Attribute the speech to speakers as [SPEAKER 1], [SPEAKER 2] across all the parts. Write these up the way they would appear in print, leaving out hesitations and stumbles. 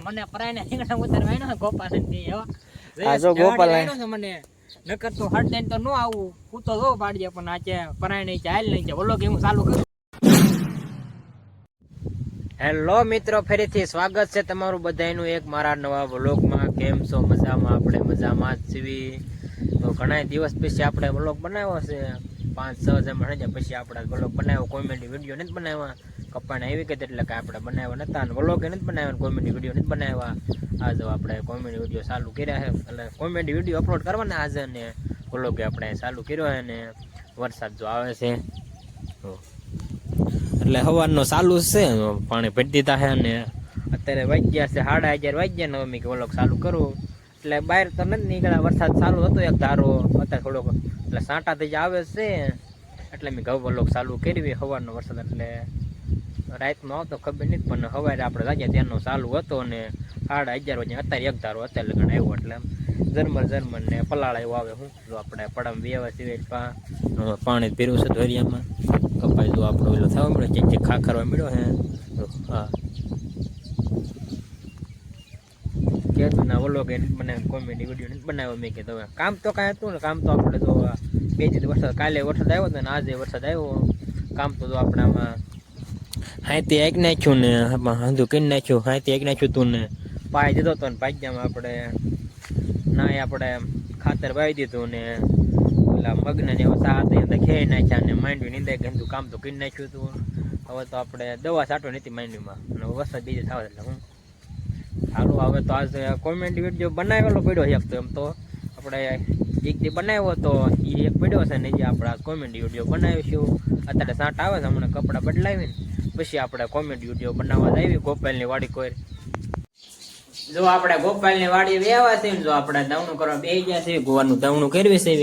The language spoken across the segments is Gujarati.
[SPEAKER 1] મને પરાયને રીંગણા ઉતારવા આવ્યો ગોપાલ
[SPEAKER 2] આ જો ગોપાલ
[SPEAKER 1] મને નકર તો હટ દઈને તો ન આવું હું તો જો પાડીએ પણ આ છે પરાય નહીં છે હાલ નહીં છે બોલો કે હું ચાલુ કરું. હેલો મિત્રો, ફરીથી સ્વાગત છે તમારું બધાનું એક મારા નવા વ્લોગમાં. કેમ છો? મજામાં? આપણે મજામાં જ છીએ. તો ઘણા દિવસ પછી આપણે વ્લોગ બનાવ્યો છે, 5-6 જણ પછી આપણે વ્લોગ બનાવ્યો. કોમેડી વિડીયો નથી બનાવ્યા, કપાને આવી ગઈ એટલે કે આપણે બનાવ્યા નતા અને વ્લોગ નથી બનાવ્યા, કોમેડી વિડીયો નથી બનાવ્યા. આજે આપણે કોમેડી વિડીયો ચાલુ કર્યા છે, એટલે કોમેડી વિડીયો અપલોડ કરવાના આજે, ને વ્લોગ આપણે ચાલુ કર્યો છે. ને વરસાદ જો આવે છે એટલે સવારનો ચાલુ છે, પાણી ભરી દીધા છે. ને અત્યારે વાગ્યા છે 11:30 વાગ્યા ને અમે વ્લોગ ચાલુ કરું એટલે બહાર તો નથી નીકળ્યા. વરસાદ ચાલુ હતો એક ધારો, અત્યારે થોડોક એટલે સાંટા થઈ આવે છે એટલે મેં ઘઉં વ્લોગ ચાલુ કરવી. સવારનો વરસાદ એટલે રાતમાં આવતો ખબર નથી, પણ સવારે આપણે જાગ્યા ત્યાંનો ચાલુ હતો ને 11:30 વાગે અત્યારે એક ધારો અત્યારે લગન આવ્યો એટલે ઝરમર ને પલાળ એવું આવે. હું જો આપણે પડમ વ્યવસ્થિત પાણી પીરું છે ધોરિયામાં. કપાઈ જો આપણો ઓલો થવા મળ્યો, ચેક ખા કરવા મળ્યો હે. હા કહેતું ના ઓલો કે મને કોમેડી વિડીયો નથી બનાવ્યો. મેં કીધું હવે કામ તો કાંઈ હતું ને, કામ તો આપણે તો 2 દિવસ વરસાદ, કાલે વરસાદ આવ્યો હતો ને આજે વરસાદ આવ્યો. કામ તો જો આપણે આમાં હાથી આંક નાખ્યું ને હાંધું કરી નાખ્યું, હાથી આંક નાખ્યું તું ને પાઈ દીધો હતો ને પાજ્યામાં આપણે ના આપણે ખાતર વાવી દીધું ને ઓલા મગને એવો સાથ ખેઈ નાખ્યા ને માંડવી નીંદાઈ ગયું. કામ તો કરી નાખ્યું હતું. હવે તો આપણે દવા છાંટો નથી માંડવીમાં અને વરસાદ બીજે થાવ એટલે હું સારું. હવે તો આજે કોમેડી વિડીયો બનાવેલો પડ્યો છે. તો એમ તો આપણે એક દી બનાવ્યો તો એ એક પડ્યો છે ને જે આપણે કોમેડી વિડીયો બનાવીશું. અત્યારે સાંટ આવે છે, હમણાં કપડાં બદલાવીને પછી આપણે કોમેડી વિડીયો બનાવવા આવી. ગોપાલની વાડી કોઈ જો આપણે ગોપાલની વાડી વેવા છે, જો આપણે દવણું કરવા બેસી ગયા છે, ગોવાનું દવણું કરવી છે.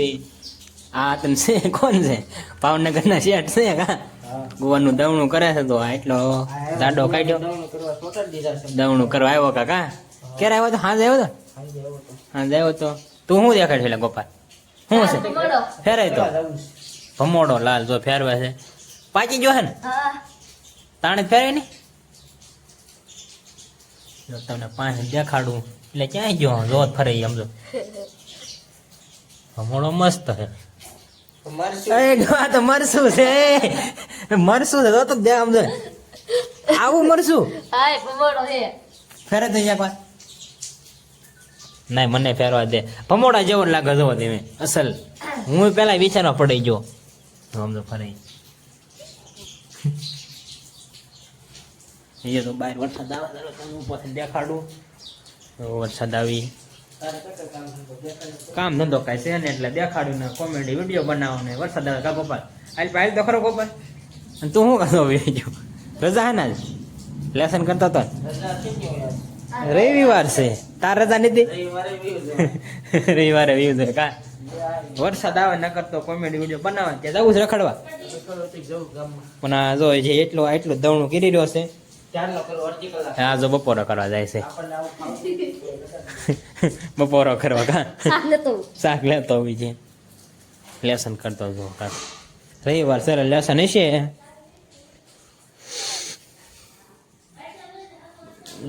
[SPEAKER 1] આ તને છે કોણ છે? ભાવનગરના શેઠ છે કા ગોવાનું દવણું કરે છે. તો એટલો દાડો કાઢ્યો દવણું કરવા આવ્યો કાકા. ક્યારે આવ્યો તો? હાજે આવ્યો તો? હાજે આવ્યો તો. તું શું દેખાડ છે ગોપાલ? શું છે ફેરાય તો? ભમોડો લાલ જો ફેરવે છે. પાકી ગયો છે ને? તાણે ફેરાય ને? જો તમને પાણી દેખાડું એટલે ક્યાંય ગયો રોજ ફરે સમજો. ભમોડો મસ્ત છે. મરસું છે, મરસું છે તો દે સમજો. આવું મરસું ફેરે થઈ જાય. ના મને ફેરવા દે. ભમોડા જેવો લાગે જો તમે અસલ. હું પેલા વિચારવા પડી ગયો સમજો ફરે. એ તો બહાર વરસાદ આવે પછી દેખાડું. વરસાદ આવી કામ ધંધો કાંઈ છે ને એટલે દેખાડ્યું ને કોમેડી વિડીયો બનાવો ને વરસાદ આવે કા ગોપાલ હાલ તો ખરો ગોપાલ. અને તું શું કરતો વિડીયો? રજા હે ને જ લેસન કરતો હતો. રવિવાર છે તાર રજા નથી? રવિવારે વ્યૂ છે કા? વરસાદ આવે ન કરતો કોમેડી વિડીયો બનાવવા ત્યાં જવું છે રખડવા. પણ આ જો છે એટલું દવણું કરી રહ્યો છે. હા જો બપોરો કરવા જાય છે. બપોરો કરવા કા શાક લેતો હોય છે. લેસન કરતો જો રવિવાર સર લેસન હશે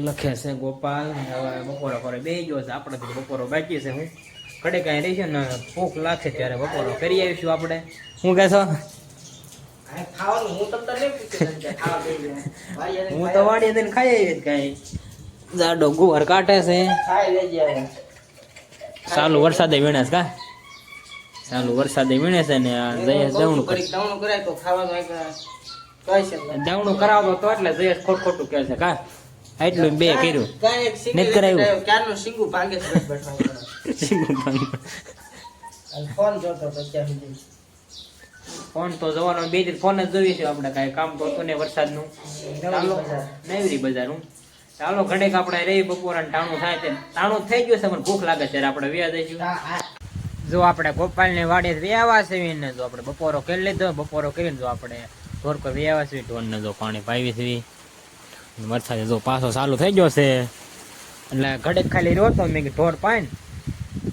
[SPEAKER 1] લખે છે ગોપાલ. હવે બપોરો કરે બે ગયો છે. આપણે તો બપોરો બાકી છે. હું કડે કાંઈ રહી છે ને ભૂખ લાગશે ત્યારે બપોરો કરી આવીશું આપણે. શું કહે છો? હું તો વાડી દઈને ખાઈ આવી કઈ જાડો ગુવાર કાઢે છે. ચાલુ વરસાદે વીણે કા? ચાલુ વરસાદે વીણે છે ને દવણું દવણું કરાવતો તો એટલે જયેશ ખોટું કહે છે કા? એટલું બે કર્યું નથી કરાવ્યું. શીંગું ભાંગે ફોન તો જવાનો 2 દિન ફોન જ જોઈ છે આપણે. કાંઈ કામ તો હતું ને વરસાદનું. ચાલો નવરી બજાર હું ચાલો ઘડેક આપણે રહી બપોરા ટાણું થાય છે. ટાણું થઈ ગયું છે પણ ભૂખ લાગે ત્યારે આપણે વ્યા જઈશું. જો આપણે ગોપાલને વાડે વ્યાવા છે ને જો આપણે બપોરો કરી લીધો. બપોરો કરીને જો આપણે ઢોર પર વ્યાવા છે. ઢોરને જો પાણી પાવી છે. વરસાદ જો પાછો ચાલુ થઈ ગયો છે એટલે ઘડેક ખાલી રહ્યો તો મેં ઢોર પાઈને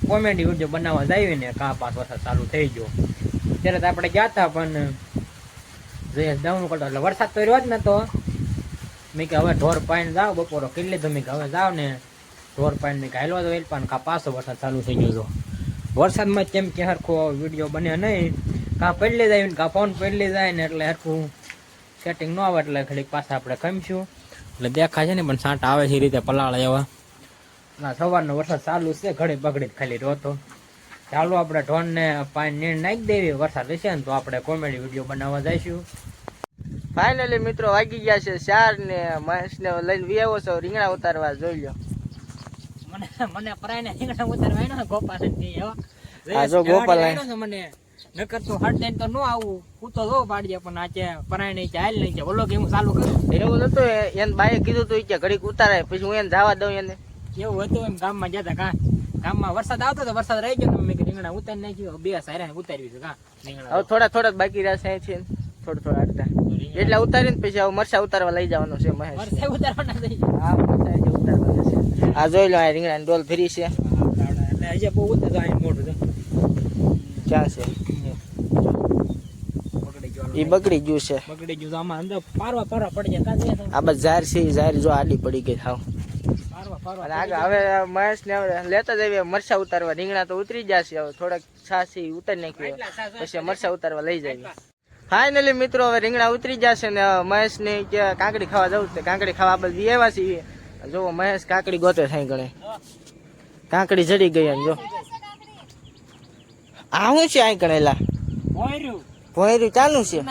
[SPEAKER 1] કોમેડી વિડીયો બનાવવા જાય ને કાં પાછો વરસાદ ચાલુ થઈ ગયો. ત્યારે તો આપણે ગયા હતા પણ જયેશ દવણું કરતો એટલે વરસાદ તો રહ્યો જ ને તો મેં કે હવે ઢોર પાણી જાવ બપોરો કેટલી તમે કે હવે જાવ ને ઢોર પાણી મેં હાલવા તો પણ કા પાછો વરસાદ ચાલુ થઈ ગયો હતો વરસાદમાં કેમ કે હરખો વિડીયો બને નહીં કાં પડલી જાય ને કાં ફોન પડલી જાય ને એટલે હરખું સેટિંગ ન આવે એટલે ઘડીક પાછા આપણે કમશું એટલે દેખાય છે ને પણ સાંટ આવે છે એ રીતે પલાળે એવા ના સવારનો વરસાદ ચાલુ છે ઘડી બગડી ખાલી રોતો ચાલો આપણે ઢોરને પાણી નીણ નાખી દેવી વરસાદ રહેશે ને તો આપણે કોમેડી વિડીયો બનાવવા જઈશું
[SPEAKER 2] ફાઇનલી મિત્રો વાગી ગયા છે 4 ને મહેશને લઈને વિયાવો છો રીંગણા ઉતારવા જોઈ લો
[SPEAKER 1] મને પરાઈને રીંગણા ઉતારવા આવ્યો ને ગોપાલ
[SPEAKER 2] આ જો ગોપાલ
[SPEAKER 1] મને નકર તો હટ દઈને તો ન આવું હું તો જો પાડીએ પણ આજે પરાઈને ચાલ નહીં છે બોલો કે હું ચાલુ કરું
[SPEAKER 2] એવું નતું એને બાઈએ કીધું તું કે ઘડીક ઉતારાય પછી હું એને જવા દઉં એને
[SPEAKER 1] એવું હતું એમ ગામમાં જતા ગામમાં વરસાદ આવતો તો વરસાદ રહી ગયો મેં રીંગણા ઉતારી નાખ્યો બે સારા ઉતાર્યું છે રીંગણા
[SPEAKER 2] હવે થોડા બાકી રહેશે છે થોડા અડધા એટલા ઉતારીને પછી હવે મરચા ઉતારવા લઈ જવાનું છે મહેશ
[SPEAKER 1] મરચા ઉતારવાના થઈ
[SPEAKER 2] હા મરચા જે ઉતારવાના છે આ જોઈ લો આ રીંગણાની ડોલ ફરી છે
[SPEAKER 1] એટલે હજી બહુ ઉતાર મોટું છે
[SPEAKER 2] ક્યાં છે એ બગડી ગયું છે
[SPEAKER 1] બગડી ગયું આમાં અંદર પારવા પડી જાય
[SPEAKER 2] આ બસ ઝાર છે ઝાર જો આડી પડી ગઈ હાવ
[SPEAKER 1] પારવા
[SPEAKER 2] હવે મહેશ ને લેતા જઈએ મરચા ઉતારવા રીંગણા તો ઉતરી જશે હવે થોડાક છાસી ઉતારી નાખ્યો પછી મરચા ઉતારવા લઈ જાય ફાઇનલી મિત્રો હવે રીંગણા ઉતરી જશે ને મહેશ ને કે કાકડી ખાવા જવું છે કાકડી ખાવા આપણે આવ્યા છીએ જો મહેશ કાકડી ગોતે થાય ગણે કાકડી જડી ગઈ જો આ શું છે આ ગણેલા ભોયરું ચાલુ છે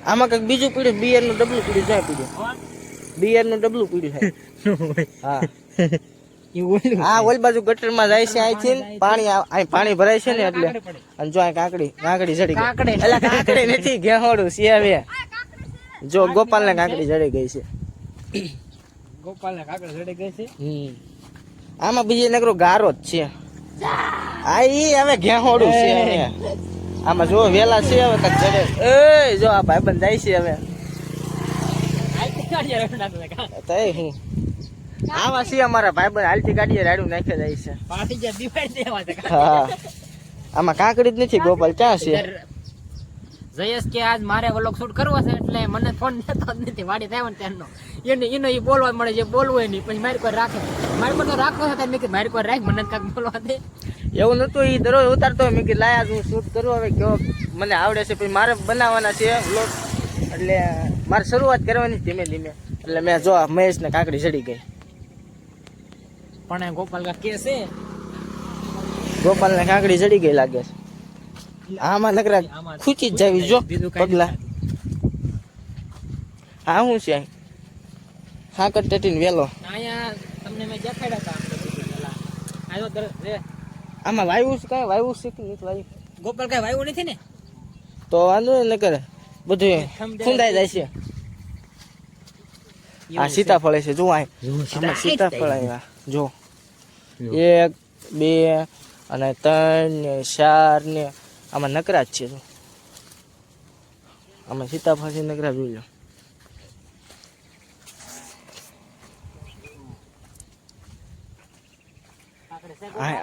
[SPEAKER 2] આમાં કઈક બીજું પીડ્યું બિયર નું ડબલું પીડ્યું જાય પીડ્યું બિયર નું ડબલું પીડ્યું થાય હા આ ઓલ બાજુ ગટર માં જાય છે અહીંથી પાણી ભરાય છે ને એટલે અને જો કાકડી જડી ગઈ એટલે કાકડી નથી ઘેહોડું છે હવે જો ગોપાલ ને કાકડી જડી ગઈ છે આમાં બીજી નકરો ગારો જ છે આ ઈ હવે ઘેહોડું છે આમાં જો વેલા છે હવે કઈ જડે એ જો આ ભાઈબંધ જાય છે હવે હું આવા છે અમારા ભાઈબંધ હાલતી ગાડીએ રાડું નાખે જાય છે હા આમાં કાકડી જ નથી ગોપાલ ક્યાં છે
[SPEAKER 1] જયેશ કે આજ મારે વ્લોગ શૂટ કરવો છે એટલે મને ફોન દેતો જ નથી વાડી થાય ને ત્યાંનો એનો એ બોલવા મળે જે બોલવું નહીં પછી મારી કોઈ રાખે મારી પર તો રાખવો છે મેં કીધું મારી કોઈ રાખ મને કાંઈક બોલવા દે
[SPEAKER 2] એવું નતું એ દરરોજ ઉતારતો મેં કીધું લાયા હું શૂટ કરું હવે કેવો મને આવડે છે પછી મારે બનાવવાના છે વ્લોગ એટલે મારે શરૂઆત કરવાની ધીમે ધીમે એટલે મેં જો મહેશ ને કાકડી ચડી ગઈ
[SPEAKER 1] પણ ગોપાલ કા કે છે
[SPEAKER 2] ગોપાલ ને કાકડી ચડી ગઈ લાગે છે આમાં નકરા ખૂચી જ જાવી જો પગલા હા શું છે હાકર ટેટીન વેલો
[SPEAKER 1] અહીંયા તમને મેં દેખાડ્યા હતા
[SPEAKER 2] આમાં વાયુ છે કાંઈ વાયુ છે કે નથી વાયુ
[SPEAKER 1] ગોપાલ કઈ વાયુ નથી ને
[SPEAKER 2] તો વાંધો ન કરે બધું ફૂંદાઈ જાય છે આ સીતાફળ છે જો આમાં સીતાફળ આવ્યા જો 1 2 અને 3 ને 4 ને આમાં નકરા જ છે જો આમાં સીતાફળ છે નકરા જોઈ લો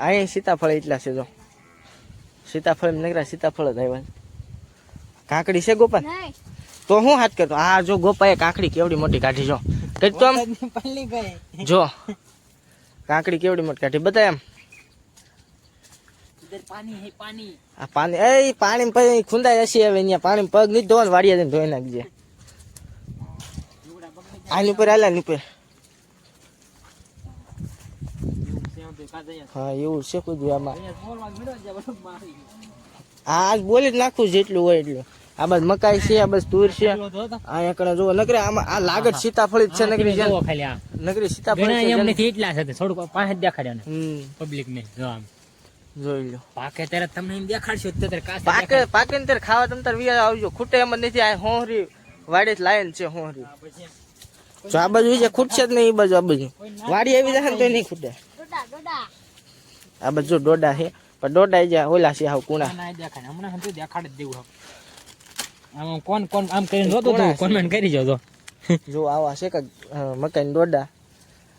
[SPEAKER 2] અહીં સીતાફળ એટલા છે જો સીતાફળ નકરા સીતાફળ જ આવ્યા કાકડી છે ગોપાલ તો હું હાથ કરતો આ જો ગોપાએ કાકડી કેવડી મોટી કાઢી જો તો જો કાકડી કેવડી મોટી કાઢી બધા એમ આ પાણી એ પાણી પછી ખુંદાઈ હશે હવે અહીંયા પાણી પગ નહીં ધોવા વાડિયા જઈને ધોઈ નાખજે આની ઉપર આલા ની ઉપર હા એવું છે કુદું આમાં આજ બોલી જ નાખું જેટલું હોય એટલું આ બસ મકાઈ છે આ બસ તુર છે અહીંયા કણે જો નકરે આમાં આ લાગત સીતાફળી જ છે નકરી છે નકરી સીતાફળી
[SPEAKER 1] એમ નથી એટલા છે થોડુંક પાસે દેખાડ્યા ને પબ્લિક ને જો આમ
[SPEAKER 2] જોઈ લો
[SPEAKER 1] પાકે ત્યારે તમને એમ દેખાડશો ત્યારે કાસે
[SPEAKER 2] પાકે ને ત્યારે ખાવા તમ તાર વિયા આવજો ખૂટે એમ જ નથી આ હોહરી વાડે લાયન છે હોહરી જો આ બાજુ છે ખૂટશે જ નહીં એ બાજુ આ બાજુ વાડી આવી જશે ને તો નહીં ખૂટે આ બાજુ ડોડા છે પણ ડોડા જ્યાં ઓલા છે હાવ કુણા
[SPEAKER 1] દેખાય હમણાં દેખાડ જ દેવું આમ કોણ આમ કરીને જોતો તો કોમેન્ટ કરી જજો
[SPEAKER 2] જો આવા છે કે મકાઈ ડોડા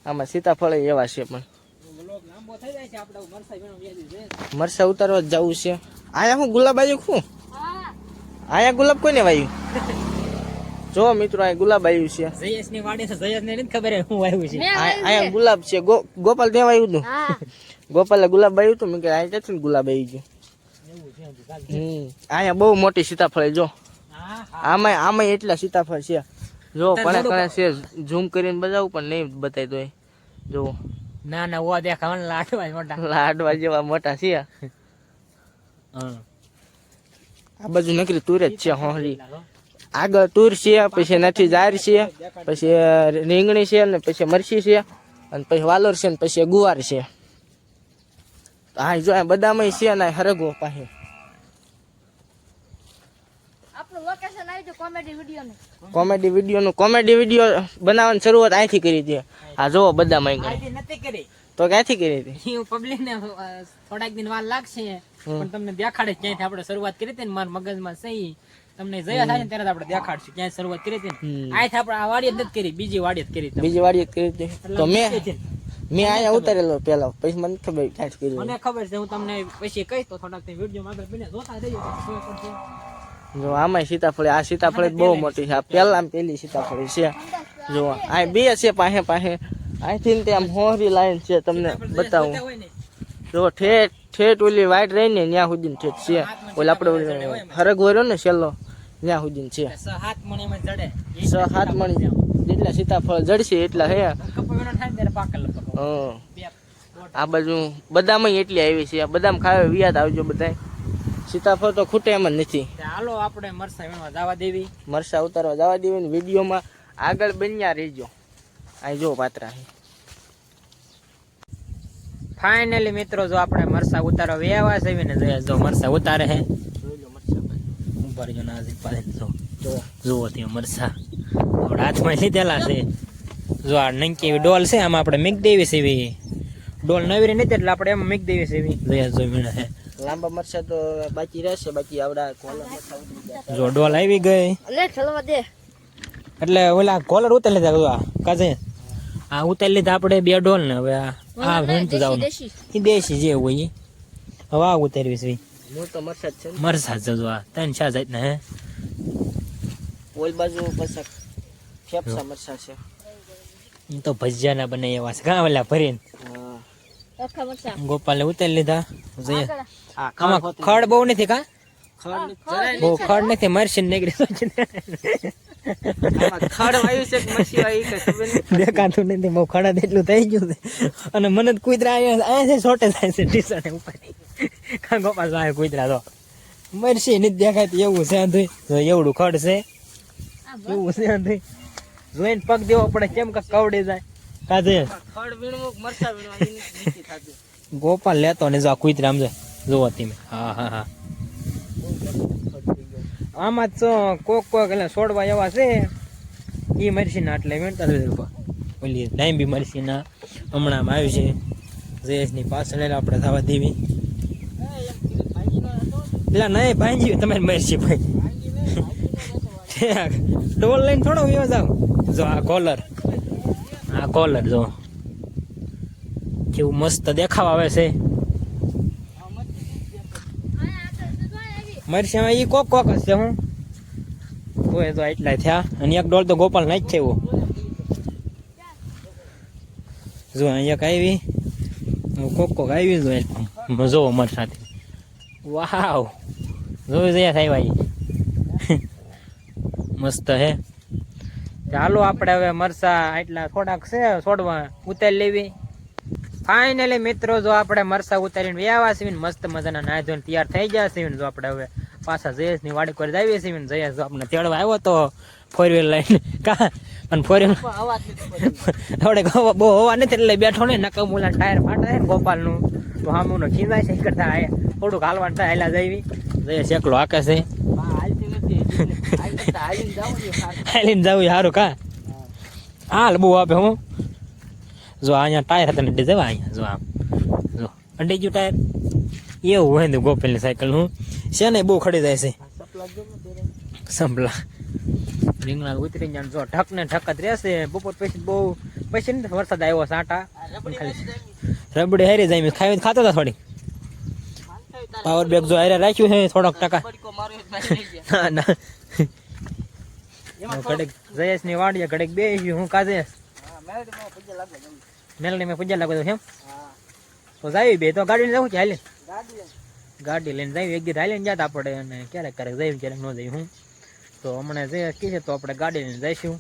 [SPEAKER 2] આમાં સીતાફળ એવા છે પણ મરસા ઉતારવા જ જવું છે આયા હું ગુલાબ આવ્યું શું આયા ગુલાબ કોઈને વાયું જો મિત્રો આ ગુલાબ આવ્યું છે
[SPEAKER 1] જયેશ ની વાડી છે, જયેશ ને નથી ખબર હું આવ્યું છે.
[SPEAKER 2] અહીંયા ગુલાબ છે. ગોપાલ દેવા આવ્યું હતું. ગોપાલે ગુલાબ આવ્યું હતું. મેં કે આ ક્યાંથી ગુલાબ આવી ગયું. અહીંયા બહુ મોટી સીતાફળ જો. આમાં એટલા સીતાફળ છે જો. પણ છે ઝૂમ કરીને બતાવું પણ નહીં બતાવી દો. જો
[SPEAKER 1] ના ના ઓ દેખાવ લાડવા મોટા,
[SPEAKER 2] લાડવા જેવા મોટા છે. આ બાજુ નકરી તુર જ છે. હોરી આગળ તુર છે, પછી નથી જાર છે, પછી રીંગણી છે, ને પછી મરચી છે, અને પછી વાલોર છે, ને પછી ગુવાર છે. હા જો બધામાં છે ને હરગવો પાસે. કોમેડી વિડીયો બનાવવાની શરૂઆત અહીંથી કરી હતી. આ જોવો બધામાં
[SPEAKER 1] નથી કરી
[SPEAKER 2] તો ક્યાંથી કરી હતી?
[SPEAKER 1] પબ્લિક ને થોડાક દિન વાર લાગશે પણ તમને દેખાડે ક્યાંથી આપણે શરૂઆત કરી હતી ને મારા મગજમાં સહી તમને જયા થાય ને ત્યારે આપણે દેખાડશું ક્યાં શરૂઆત કરી હતી. અહીંથી આપણે આ વાડી જ નથી કરી, બીજી વાડી જ કરી.
[SPEAKER 2] બીજી વાડી જ કરી હતી તો મેં અહીંયા ઉતારેલો પેલા, પછી મને ખબર ક્યાંથી કરી.
[SPEAKER 1] મને ખબર છે, હું તમને પછી કહીશ તો થોડાક વિડીયો આગળ બને જોતા રહેજો.
[SPEAKER 2] જો આમાં સીતાફળી, આ સીતાફળી બહુ મોટી છે. આ પેલી સીતાફળી છે. જો આ બે છે પાસે અહીંથી તે આમ હોરી લાઈન છે. તમને બતાવું જો ઠેઠ ઓલી વાઈટ રહી ને ત્યાં સુધી ઠેઠ છે. ઓલે આપણે હરગવો રહ્યો ને છેલ્લો ત્યાં સુધી છે. 6-7 મણ જેટલા સીતાફળ જડશે એટલા હે. આ બાજુ બદામાં એટલી આવી છે. બદામ ખાવે વિયાદ આવજો બધા. સીતાફળ તો ખૂટે એમ જ નથી.
[SPEAKER 1] હાલો આપણે મરસા વીણવા જવા દેવી,
[SPEAKER 2] મરસા ઉતારવા જવા દેવી ને વિડીયોમાં આગળ બન્યા રહેજો. આ જો પાત્રા
[SPEAKER 1] ફાઇનલી મિત્રો જો આપણે મરસા ઉતારવા વેવા છે ને જો મરસા ઉતારે છે. ઉપર જો નાજી પાડે જો ત્યાં મરસા આપણે હાથમાં લીધેલા છે. જો આ નંકી એવી ડોલ છે, આમાં આપણે મીક દેવી છે. એવી ડોલ નવી નથી એટલે આપણે એમાં મીક દેવી છે. એવી જયા જો વીણે છે.
[SPEAKER 2] લાંબા મરચા તો બાકી રહેશે, બાકી આવડા કોલર મરચા ઉતરી ગયા.
[SPEAKER 1] જો ડોલ આવી ગઈ એટલે ઓલા કોલર ઉતારી લીધા. કાજે આ ઉતારી લીધા આપણે 2 ડોલ ને. હવે આ વીણતું જવાનું એ દેશી જે હોય હવે આ ઉતારવી છે.
[SPEAKER 2] હું તો મરચા જ છે.
[SPEAKER 1] મરસા જજો આ 3-4 જાતના હે.
[SPEAKER 2] ઓલ બાજુ પછી ફેફસા મરચા છે.
[SPEAKER 1] એ તો ભજીયા ના બને એવા છે. કાં ઓલા ભરીને ગોપાલ ને ઉતારી લીધા. આમાં ખડ બહુ નથી. કા બહુ ખડ નથી. મરસી નીકળી દેખાતું નથી. બહુ ખડ એટલું થઈ ગયું છે. અને મને કુતરા અહીંયા છોટે થાય છે ટીશર્ટ ઉપર. કા ગોપાલ સાહેબ કુતરા તો મરસી નથી દેખાતી એવું છે. એવડું ખડ છે એવું છે. જોઈને પગ દેવો પડે કેમ કે કવડી જાય. કાજે ગોપાલ લેતો ને જો કુતરા આમ જોવો તમે. હા આમાં તો કોક એટલે છોડવા એવા છે એ મરસીના એટલે વીણતા ઓલી ડાયબી મરસીના હમણાં આવ્યું છે. જયેશની પાછળ આપણે થવા દેવી પેલા નહીં ભાંજી તમારી મરસી ભાઈ. ડોલ લઈને થોડો વ્યવ જાવ. જો આ કોલર જો કેવું મસ્ત દેખાવ આવે છે. મરસી ઈ કોક જ છે. હું તો એટલા થયા. અને એક ડોલ તો ગોપાલ નાખ છે. એવો જો અહીંયા આવી કોક આવી જો જોવો મર સાથે. વાવ જોઈ જયા થાય ભાઈ મસ્ત હે. ચાલો આપણે હવે મરસા એટલા થોડાક છે છોડવા ઉતારી લેવી. ફાઇનલી મિત્રો જો આપણે મરસા ઉતારીને વ્યાવા છે મસ્ત મજાના નાય ધોઈને તૈયાર થઈ ગયા છે. જો આપણે હવે પાછા જયેશની વાડી પર જઈએ છીએ. જયેશ જો આપણે તેડવા આવ્યો તો 4 વ્હીલ લઈને. કા અને 4 વ્હીલ આપણે બહુ હવા નથી એટલે બેઠો ને નકમ ઓલા ટાયર ફાટા છે ને ગોપાલનું તો સામુનો ખીજાય છે. કરતા થોડુંક હાલવાનું થાય હાલા જઈવી. જયેશ એકલો હાકે છે. હાલીને જવું સારું. કા હાલ બહુ આપે. હું જો અહીંયા ટાયર હતા ને જવા અહીંયા જો આમ જો અડી ગયું ટાયર એવું હોય ને ગોપાલની સાયકલ. હું છે ને બહુ ખડી જાય છે. સંભળા રીંગણા ઉતરી જાય. જો ઢક ને ઢક જ રહેશે. બપોર પછી બહુ પછી ને વરસાદ આવ્યો સાટા રબડી હારી જાય. ખાવી ખાતો હતા થોડી. પાવર બેગ જો હારે રાખ્યું છે થોડોક ટકા. ના ના ઘડીક જયેશ ની વાડીએ ઘડીક બેસી હું કાજેશ મેલડી મેં પૂજા લાગો એમ તો જાય બે તો ગાડી જવું છે હાલે ગાડી લઈને જાય એક દિવસ હાલે ને જાત આપણે અને ક્યારેક ક્યારેક જઈએ ક્યારેક ન જઈએ હું તો હમણાં જે કીધે તો આપણે ગાડી લઈને જઈશું.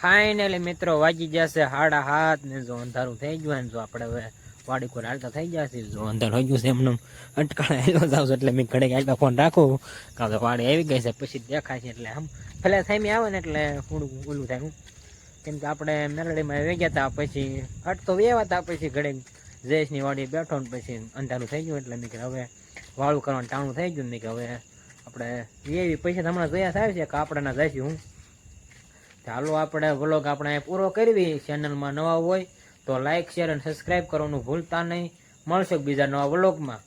[SPEAKER 1] ફાઇનલી મિત્રો વાગી જશે 7:30 ને જો અંધારું થઈ ગયું ને જો આપણે હવે વાડી કોઈ હાલતા થઈ જશે જો અંધારું થઈ ગયું છે એમને અટકાળે હેલો જાવ એટલે મેં ઘડે હાલતા ફોન રાખું કારણ કે વાડી આવી ગઈ છે પછી દેખાય છે એટલે આમ પેલા થાય આવે ને એટલે થોડું ઓલું થાય હું કેમ કે આપણે મેલડીમાં વેગ્યા હતા પછી અટતો વેવા હતા પછી ઘડે જયેશની વાડી બેઠો ને પછી અંધારું થઈ ગયું એટલે મેં કે હવે વાળું કરવાનું ટાણું થઈ ગયું મેં કે હવે આપણે એવી પૈસા હમણાં જોયા થાય છે કે આપણે ના જઈશું હું ચાલો આપણે વ્લોગ આપણે પૂરો કરવી. ચેનલમાં નવા હોય તો લાઈક શેર અને સબસ્ક્રાઈબ કરવાનું ભૂલતા નહીં. મળશે બીજા નવા વ્લોગમાં.